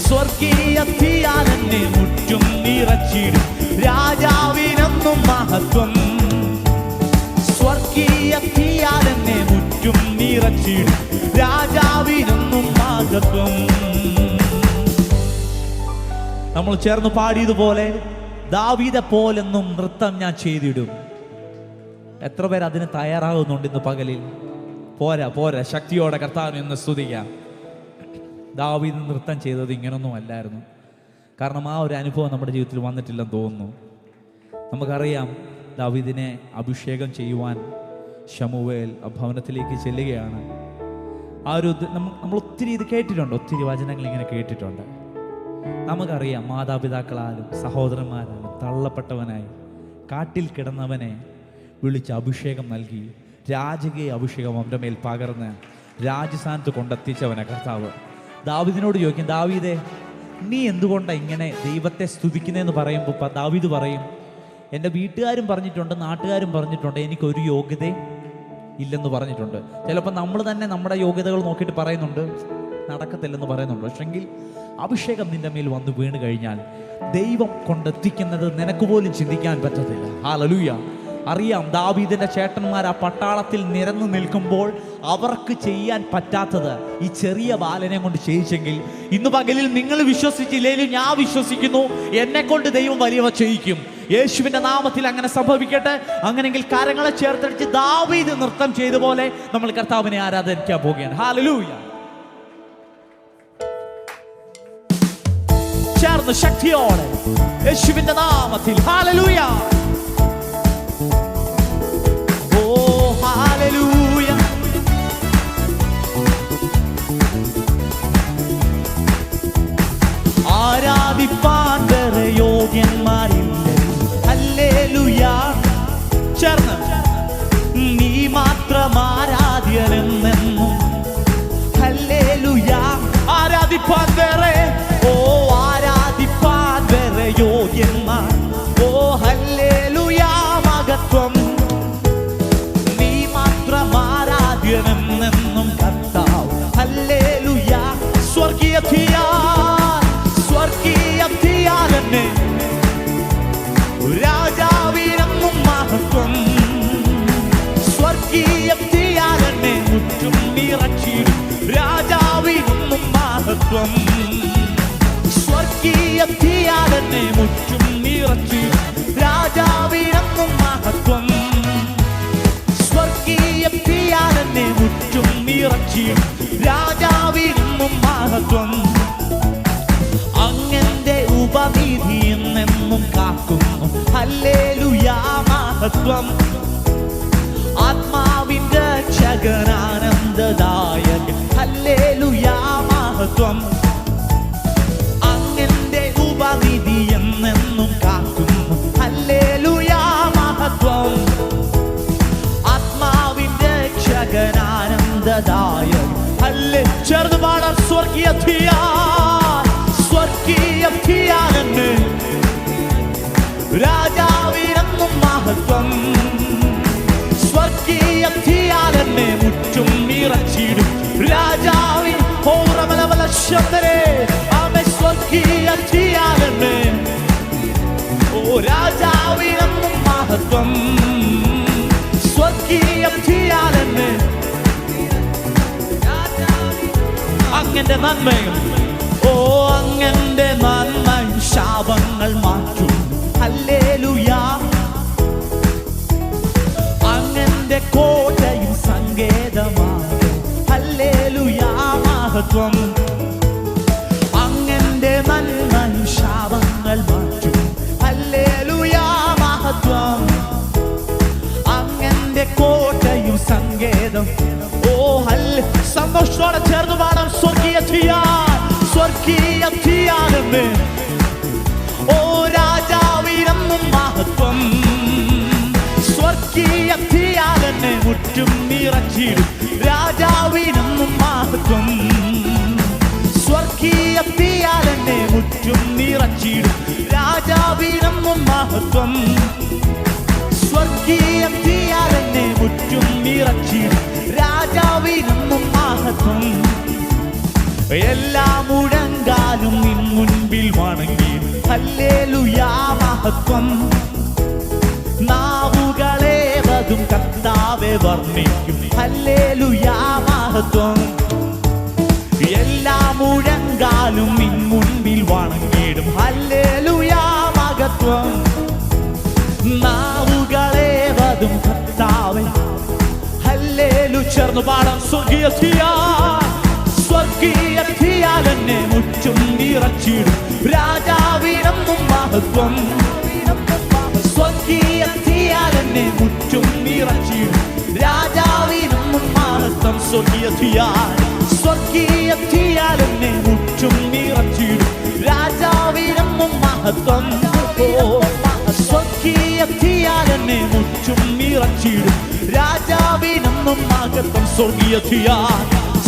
സ്വർഗീയത്തിയാലെന്നെ മുറ്റും നിറച്ചിടും. രാജാവിനെന്നും മഹത്വം. സ്വർഗീയത്തിയാലെന്നെ മുറ്റും നിറച്ചിടും. രാജാവിനെന്നും മഹത്വം. നമ്മൾ ചേർന്ന് പാടിയതുപോലെ ദാവീദെ പോലെന്നും നൃത്തം ഞാൻ ചെയ്തിടും. എത്ര പേർ അതിന് തയ്യാറാകുന്നുണ്ട് ഇന്ന് പകലിൽ? പോരാ, ശക്തിയോടെ കർത്താവിനെ ഒന്ന് സ്തുതിക്കാം. ദാവീദ് നൃത്തം ചെയ്തത് ഇങ്ങനൊന്നും അല്ലായിരുന്നു. കാരണം ആ ഒരു അനുഭവം നമ്മുടെ ജീവിതത്തിൽ വന്നിട്ടില്ലെന്ന് തോന്നുന്നു. നമുക്കറിയാം, ദാവീദിനെ അഭിഷേകം ചെയ്യുവാൻ ശമൂവേൽ ആ ഭവനത്തിലേക്ക് ചെല്ലുകയാണ്. ആ ഒരു നമ്മൾ ഒത്തിരി ഇത് കേട്ടിട്ടുണ്ട്, ഒത്തിരി വചനങ്ങൾ ഇങ്ങനെ കേട്ടിട്ടുണ്ട്. നമുക്കറിയാം, മാതാപിതാക്കളാലും സഹോദരന്മാരാലും തള്ളപ്പെട്ടവനായി കാട്ടിൽ കിടന്നവനെ വിളിച്ച് അഭിഷേകം നൽകി രാജകീയ അഭിഷേകം അവൻ്റെ മേൽ പകർന്ന് രാജസ്ഥാനത്ത് കൊണ്ടെത്തിച്ചവനെ കർത്താവ്. ദാവീദിനോട് ചോദിക്കും, ദാവീദേ, നീ എന്തുകൊണ്ടാണ് ഇങ്ങനെ ദൈവത്തെ സ്തുതിക്കുന്നതെന്ന് പറയുമ്പോൾ ദാവീദ് പറയും, എൻ്റെ വീട്ടുകാരും പറഞ്ഞിട്ടുണ്ട്, നാട്ടുകാരും പറഞ്ഞിട്ടുണ്ട്, എനിക്കൊരു യോഗ്യതയും ഇല്ലെന്ന് പറഞ്ഞിട്ടുണ്ട്. ചിലപ്പോൾ നമ്മൾ തന്നെ നമ്മുടെ യോഗ്യതകൾ നോക്കിയിട്ട് പറയുന്നുണ്ട്, നടക്കത്തില്ലെന്ന് പറയുന്നുണ്ട്. പക്ഷെങ്കിൽ അഭിഷേകം നിന്റെ മേൽ വന്ന് വീണ് കഴിഞ്ഞാൽ ദൈവം കൊണ്ടെത്തിക്കുന്നത് നിനക്ക് പോലും ചിന്തിക്കാൻ പറ്റത്തില്ല. ഹല്ലേലൂയ. അറിയാം, ദാവീദിന്റെ ചേട്ടന്മാർ ആ പട്ടാളത്തിൽ നിരന്നു നിൽക്കുമ്പോൾ അവർക്ക് ചെയ്യാൻ പറ്റാത്തത് ഈ ചെറിയ ബാലനെ കൊണ്ട് ചെയ്യിച്ചെങ്കിൽ ഇന്ന് പകലിൽ നിങ്ങൾ വിശ്വസിച്ചില്ലേലും ഞാൻ വിശ്വസിക്കുന്നു, എന്നെ കൊണ്ട് ദൈവം വലിയവ ചെയ്യിക്കും. യേശുവിന്റെ നാമത്തിൽ അങ്ങനെ സംഭവിക്കട്ടെ. അങ്ങനെയെങ്കിൽ കരങ്ങളെ ചേർത്തടിച്ച് ദാവീദ് നൃത്തം ചെയ്ത പോലെ നമ്മൾ കർത്താവിനെ ആരാധിക്കാൻ പോകുകയാണ്. ഹല്ലേലൂയ. ചേർന്ന് ശക്തിയോടെ യേശുവിന്റെ നാമത്തിൽ ഹല്ലേലൂയ. ഓ ഹല്ലേലൂയ. ആരാധിപ്പാൻ വേറെ യോഗ്യന്മാരില്ല. ഹല്ലേലൂയ. ചേർന്ന് നീ മാത്രം ആരാധ്യനെന്നും. ഹല്ലേലൂയ. ആരാധിപ്പാൻ വേറെ, ഓ ആരാധിപ്പാൻ വേറെ യോഗ്യന്മാർ. ഓ ഹല്ലേലൂയ. മഹത്വം നീ മാത്രം ആരാധ്യനെന്നും കർത്താവ്. ഹല്ലേലൂയ. സ്വർഗീയ തീയാലെന്നെ രാജാവിനെന്നും മഹത്വം. സ്വർഗീയ തീയാലെന്നെ മുറ്റും നിറച്ചിടും രാജാവിനെന്നും മഹത്വം. സ്വർഗീയ തീയാലെന്നെ മുറ്റും നിറച്ചിടും രാജാവിനെന്നും മഹത്വം. സ്വർഗീയ തീയാലെന്നെ മുറ്റും നിറച്ചിടും രാജാവിനെന്നും മഹത്വം. അങ്ങന്റെ ഉപനിധി എന്നെന്നും കാക്കുന്നു. ഹല്ലേലൂയ. മഹത്വം. ആത്മാവിന്റെ രക്ഷകനാനന്ദദായകൻ. ഹല്ലേലൂയ. മഹത്വം. അങ്ങന്റെ ഉപനിധി എന്നെന്നും കാക്കുന്നു. ഹല്ലേലൂയ. മഹത്വം. ആത്മാവിന്റെ രക്ഷകനാനന്ദദായകൻ. ചേർന്ന് പാടാം. സ്വർഗീയ തീയാലെന്നെ രാജാവിനെന്നും മഹത്വം. സ്വർഗീയ തീയാലെന്നെ മുറ്റും നിറച്ചിടും രാജാവിൻ. സ്വർഗീയ തീയാലെന്നെ, ഓ രാജാവിനെന്നും മഹത്വം. സ്വർഗീയ തീയാലെന്നെ അങ്ങന്റെ നന്മയും, ഓ അങ്ങന്റെ നന്മയും ശാപങ്ങൾ മാറ്റും. ഹല്ലേലൂയ. അങ്ങന്റെ കോട്ടയും സങ്കേതമാകും. ഹല്ലേലൂയ. മഹത്വം. അങ്ങന്റെ നന്മയും ശാപങ്ങൾ മാറ്റും. ഹല്ലേലൂയ. മഹത്വം. അങ്ങന്റെ കോട്ടയും സങ്കേതം. ഓ സന്തോഷത്തോടെ ചേർന്ന് പാടാം. സ്വർഗീയ തീയാലെന്നെ, ഓ രാജാവിനെന്നും മഹത്വം. സ്വർഗീയ തീയാലെന്നെ മുറ്റും നിറച്ചിടും രാജാവിനെന്നും മഹത്വം. സ്വർഗീയ തീയാലെന്നെ മുറ്റും നിറച്ചിടും രാജാവിനെന്നും മഹത്വം. സ്വർഗീയ തീയാലെന്നെ മുറ്റും നിറച്ചിടും രാജാവിനെന്നും മഹത്വം. എല്ലാ മുഴങ്കാലും നിൻ മുൻപിൽ വണങ്ങി. ഹല്ലേലൂയ. മഹത്വം. നാവുകളേവതും കർത്താവെ വർണ്ണിക്കും. ഹല്ലേലൂയ. മഹത്വം. എല്ലാ മുഴങ്കാലും നിൻ മുൻപിൽ വണങ്ങിടും. ഹല്ലേലൂയ. മഹത്വം. നാവുകളേവതും കർത്താവെ. ഹല്ലേലൂയ. ചേർന്ന് പാടാം. സ്വർഗീയ തീയാലെന്നെ മുറ്റും നിറച്ചിടും രാജാവിനെന്നും മഹത്വം. സ്വർഗീയ തീയാലെന്നെ മുറ്റും നിറച്ചിടും രാജാവിനെന്നും മഹത്വം. സ്വർഗീയ തീയാൽ സ്വർഗീയ തീയാൽ എന്നെ മുറ്റും നിറച്ചിടും രാജാവിനെന്നും മഹത്വം. സ്വർഗീയ തീയാൽ എന്നെ മുറ്റും നിറച്ചിടും രാജാവിനെന്നും മഹത്വം. സ്വർഗീയ തീയാൽ,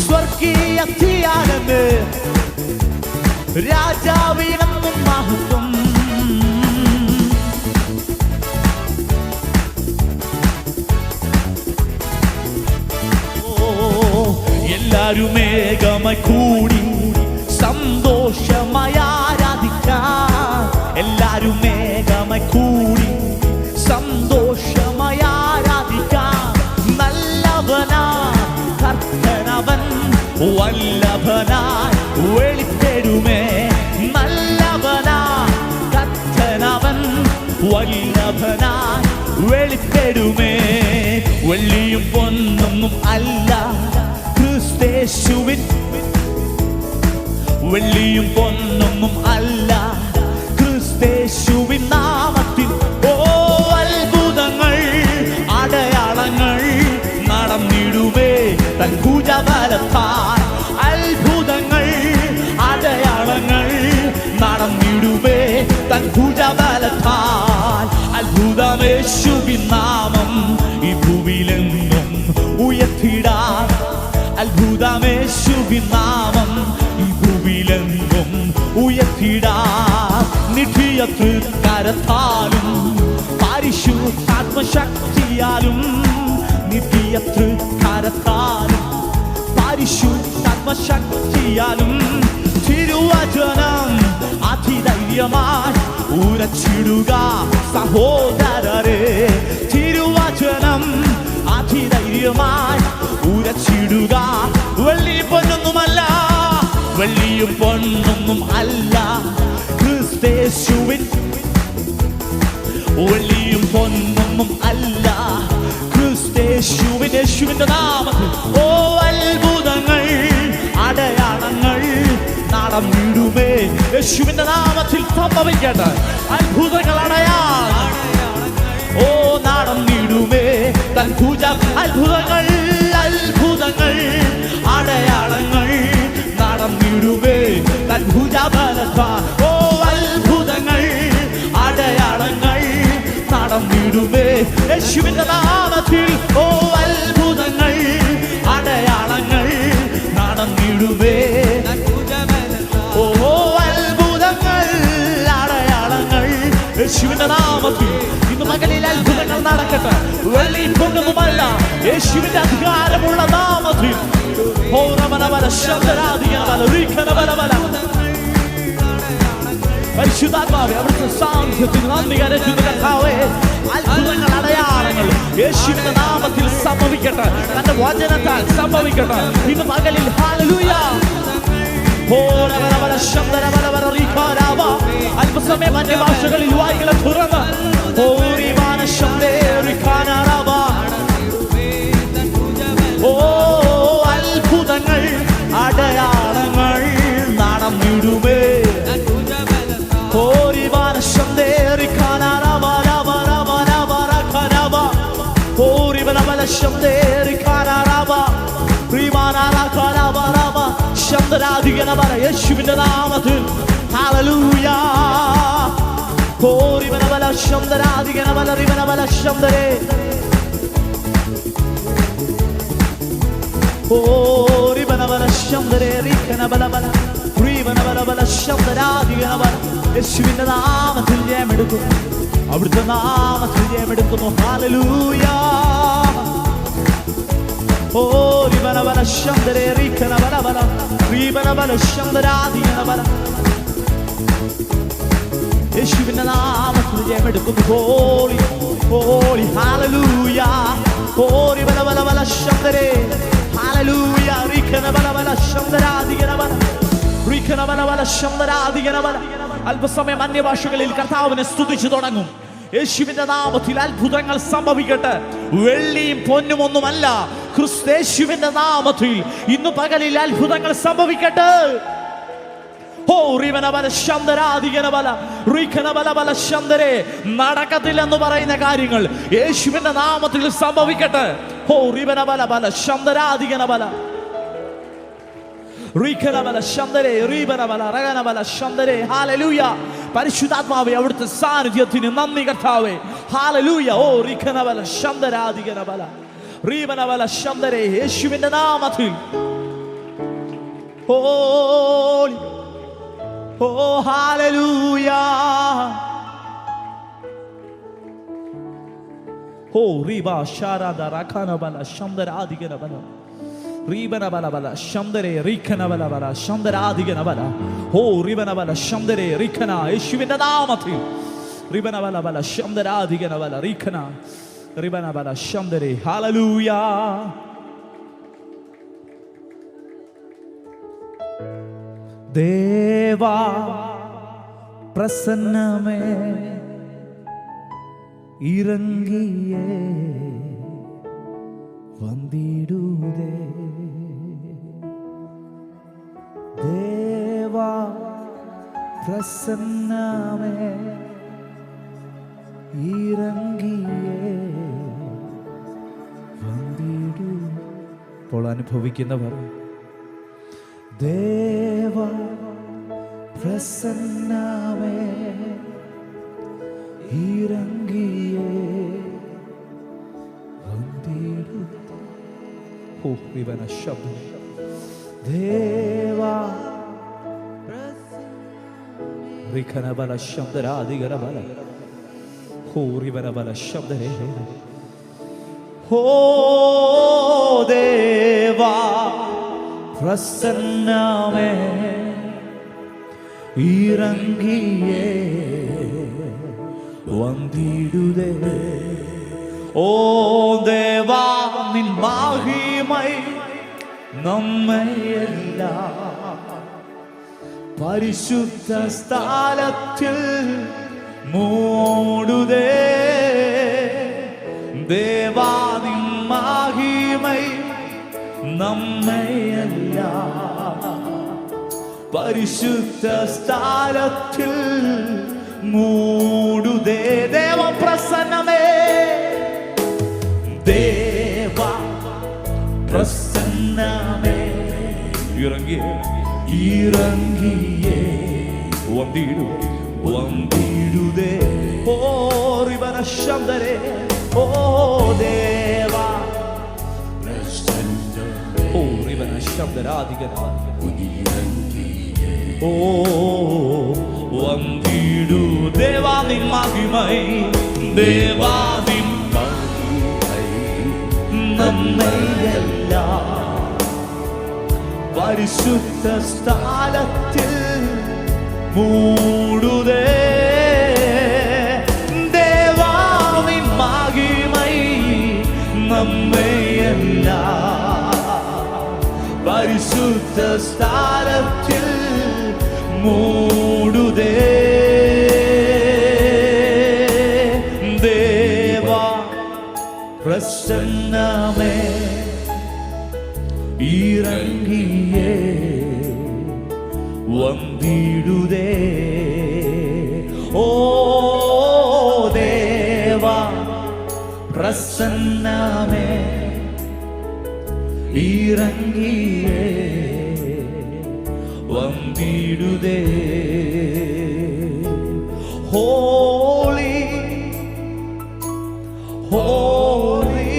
സ്വർഗീയ തീയാൽ എന്നെ രാജാവിനെന്നും മഹത്വം. എല്ലാരും ഏകമായി കൂടി സന്തോഷമായി ആരാധിക്കാം. എല്ലാരും ഏകമായി കൂടി സന്തോഷമായി ആരാധിക്കാം. നല്ലവനായി കർത്തനവൻ വല്ലഭനായി വെളിപ്പെടുമേ. നല്ലവനായി കർത്തനവൻ വല്ലഭനായി വെളിപ്പെടുമേ. വെള്ളിയും പൊന്നൊന്നും അല്ല ക്രിസ്തേശുവിൻ, വെള്ളിയും പൊന്നൊന്നും അല്ല ക്രിസ്തേശുവിൻ നാമത്തിൽ. ഓ അത്ഭുതങ്ങൾ അടയാളങ്ങൾ നടന്നിടുമേ തൻ ഭുജബലത്താൽ. അത്ഭുതങ്ങൾ അടയാളങ്ങൾ നടന്നിടുമേ തൻ ഭുജബലത്താൽ. അത്ഭുതമേശുവിൻ നാമം ഈ ഭൂമിയിലെന്നും ഉയർത്തിടാൻ. അത്ഭുതമേശുവിൻ നാമം ഈ ഭൂമിയിലെന്നും ഉയർത്തിടാൻ. നിധിയ തൃക്കരത്താലും പരിശുദ്ധാത്മശക്തിയാലും, നിധിയ തൃക്കരത്താലും പരിശുദ്ധാത്മശക്തിയാലും തിരുവചനം അതിധൈര്യമായി ഉരച്ചിടുക സഹോദരരെ. തിരുവചനം അതിധൈര്യമായി ഉരച്ചിടുക. വെള്ളിയും പൊന്നൊന്നുമല്ല, വെള്ളിയും പൊന്നൊന്നും അല്ല ക്രിസ്തേശുവിൻ, വെള്ളിയും പൊന്നൊന്നും അല്ല ക്രിസ്തേശുവിൻ. യേശുവിന്റെ നാമത്തിൽ ഓ അത്ഭുതങ്ങൾ അടയാളങ്ങൾ നടന്നിടുമേ. യേശുവിന്റെ നാമത്തിൽ സംഭവിക്കട്ടെ അത്ഭുതങ്ങൾ അടയാളങ്ങൾ. ഓ നടന്നിടുമേ തൻ പൂജ. അത്ഭുതങ്ങൾ അത്ഭുതങ്ങൾ അടയാളങ്ങൾ നടന്നിടുമേ തൻ ഭുജബലത്താൽ. ഓ അത്ഭുതങ്ങൾ അടയാളങ്ങൾ നടന്നിടുമേ യേശുവിന്റെ നാമത്തിൽ. ഓ അത്ഭുതങ്ങൾ അടയാളങ്ങൾ നടന്നിടുമേ. ഓ അത്ഭുതങ്ങൾ അടയാളങ്ങൾ യേശുവിന്റെ നാമത്തിൽ. ഇന്ന് മകളിൽ അത്ഭുതങ്ങൾ നടക്കട്ടെ. വെള്ളി പൊന്നൊന്നുമല്ല യേശുവിന്റെ അധികാരമുള്ള നാമത്തിൽ. പരിശുദ്ധാത്മാവേ അവിടുത്തെ സാന്നിധ്യത്തിന് നന്ദി കരറ്റുന്ന കർത്താവേ. അത്ഭുതങ്ങൾ അടയാളങ്ങൾ യേശുവിന്റെ നാമത്തിൽ സംഭവിക്കട്ടെ, തന്റെ വചനത്താൽ സംഭവിക്കട്ടെ ഇന്ന് മകളിൽ. ഹല്ലേലൂയ. അല്പസമയം അന്യഭാഷകളിൽ വായികളെ തുറന്ന് ഓ അത്ഭുതങ്ങൾ അടയാളങ്ങൾ നടന്നിടുമേ. യേശുവിന്റെ നാമത്തിൽ ഹല്ലേലൂയ. യേശുവിന്റെ നാമത്തിൽ ജയമെടുക്കുന്നു, അവിടുത്തെ നാമത്തിൽ ജയമെടുക്കുന്നു. ഹല്ലേലൂയ. യേശുവിന്റെ നാമത്തിൽ ജയമെടുക്കുന്നു. Holy holy hallelujah. ഹോളി ബല ബല ബല ശബ്ദരേ ഹല്ലേലൂയ. റിഖന ബല ബല ശബ്ദരാദിഗന ബല റിഖന ബല ബല ശബ്ദരാദിഗന ബല. അല്പസമയം അന്യഭാഷകളിൽ കർത്താവിനെ സ്തുതിച്ചു തുടങ്ങും. യേശുവിന്റെ നാമത്തിൽ അത്ഭുതങ്ങൾ സംഭവിക്കട്ടെ. വെള്ളിയും പൊന്നും ഒന്നുമല്ല ക്രിസ്തേശുവിന്റെ നാമത്തിൽ ഇന്ന് പകലിൽ അത്ഭുതങ്ങൾ സംഭവിക്കട്ടെ. നടക്കത്തില്ലെന്ന് പറയുന്ന കാര്യങ്ങൾ യേശുവിന്റെ നാമത്തിൽ സംഭവിക്കട്ടെ. പരിശുദ്ധാത്മാവേ, അവിടുത്തെ സാന്നിധ്യത്തിന് നന്ദി കർത്താവേ. ഹല്ലേലൂയ. ഓ റിഖനബല ശബ്ദരാധികനബല റീബനബല ശബ്ദരേ, യേശുവിന്റെ നാമത്തിൽ. ഹോളി, ഓ ഹല്ലേലൂയ. ഓ റിബാ ശാരാദ റഖനബല ശബ്ദരാധികനബല റീബനബലബല ശബ്ദരേ റിഖനബലബല ശബ്ദരാധികനബല. ഓ റിബനബല ശബ്ദരേ റിഖന, യേശുവിന്റെ നാമത്തിൽ. റിബനബലബല ശബ്ദരാധികനബല റിഖന റിബനബല ശബ്ദരേ. ഹല്ലേലൂയ. ദേവാ പ്രസന്നമേ ഇറങ്ങിയേ വന്നിടുതേ. ദേവാ പ്രസന്നമേ ഇറങ്ങിയേ വന്നിടൂ. ഇപ്പോൾ അനുഭവിക്കുന്നവർ ദേവ പ്രസന്നമേ ഇറങ്ങിയേ വന്നിടൂ. ഓ ഇവന ശബ്ദം. ദേവ റിഖനബല ശബ്ദരാധികനബല ഓ റിബനബല ശബ്ദരേ. ഓ ദേവാ പ്രസന്നമേ ഇറങ്ങിയേ വന്നിടുതേ. ഓ ദേവാ നിൻ മഹിമൈ നമ്മയെല്ലാം പരിശുദ്ധ സ്ഥലത്തിൽ മൂടുതേ. ദേവാ നിൻ മഹിമൈ നമ്മയെല്ലാം പരിശുദ്ധ സ്ഥലത്തിൽ മൂടുതേ. ദേവ പ്രസന്നമേ, ദേവ പ്രസന്നമേ ഇറങ്ങിയേ ഇറങ്ങിയേ വന്നിടൂ വന്നിടുതേ. ഓ റിബന ശബ്ദരേ. ഓ ദേവ ഓ റിബന ശബ്ദരാധികന ഓ വന്നിടൂ. ദേവാ നിൻ മഹിമൈ ദേവാ നിൻ മഹിമൈ നമ്മയെല്ലാം പരിശുദ്ധ സ്ഥലത്തിൽ മൂടുതേ. ദേവാ നിൻ മഹിമൈ നമ്മയെല്ലാം പരിശുദ്ധ സ്ഥലത്തിൽ മൂടുതേ. ദേവാ പ്രസന്നമേ ഇറങ്ങിയേ വന്നിടുതേ. ഓ ദേവാ പ്രസന്നമേ ഇറങ്ങിയേ വന്നിടുതേ. Holy holy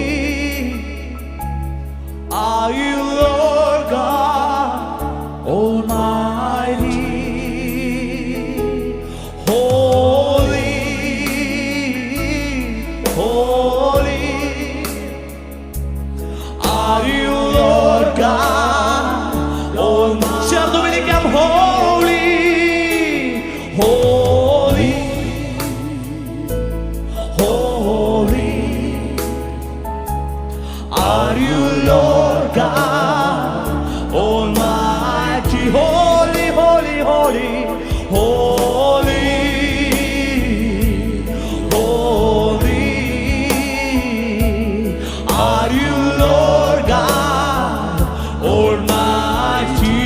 are you Lord God Almighty. Holy holy are you Lord God Almighty. Certo vilicam holy holy holy are you Lord God Almighty. Holy holy holy holy holy are you Lord God Almighty.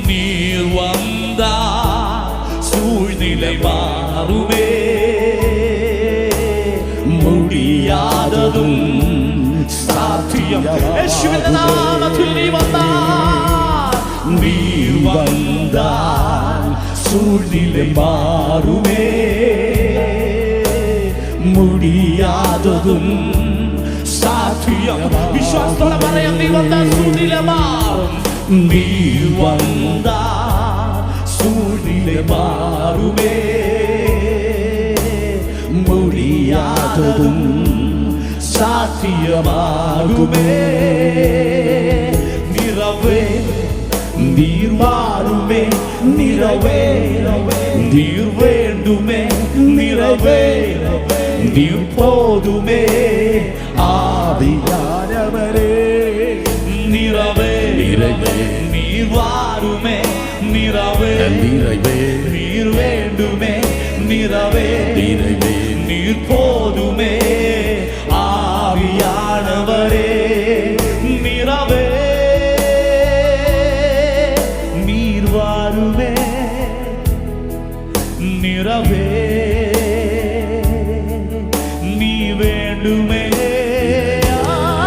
நீர் வந்தா சூழ்நிலை மாறுமே, முடியாததும் சாத்தியம் യേശുവിന്റെ നാമത്തിൽ നീ വന്നാൽ, നീ വന്നാൽ സൂര്യനെ മാറുമേ, മുടിയാതതും സാധ്യം. വിശ്വാസത്തോടെ പറയാം, നീ വന്നാൽ സൂര്യനെ മാറും, നീ വന്നാൽ സൂര്യനെ മാറുമേ, മുടിയാതതും സാധ്യമാകുമേ. നിറവേ നീർ മാറുമേ, നിറവേ നീർ വേണ്ടുമേ, നിറവേ നീർ പോതുമേ, ആദിയാനവരേ. നിറവേ നീർ വാരുമേ, നിറവേ നീർ വേണ്ടുമേ, നിറവേ നീർ പോതുമേ, ആവിയാനവരേ.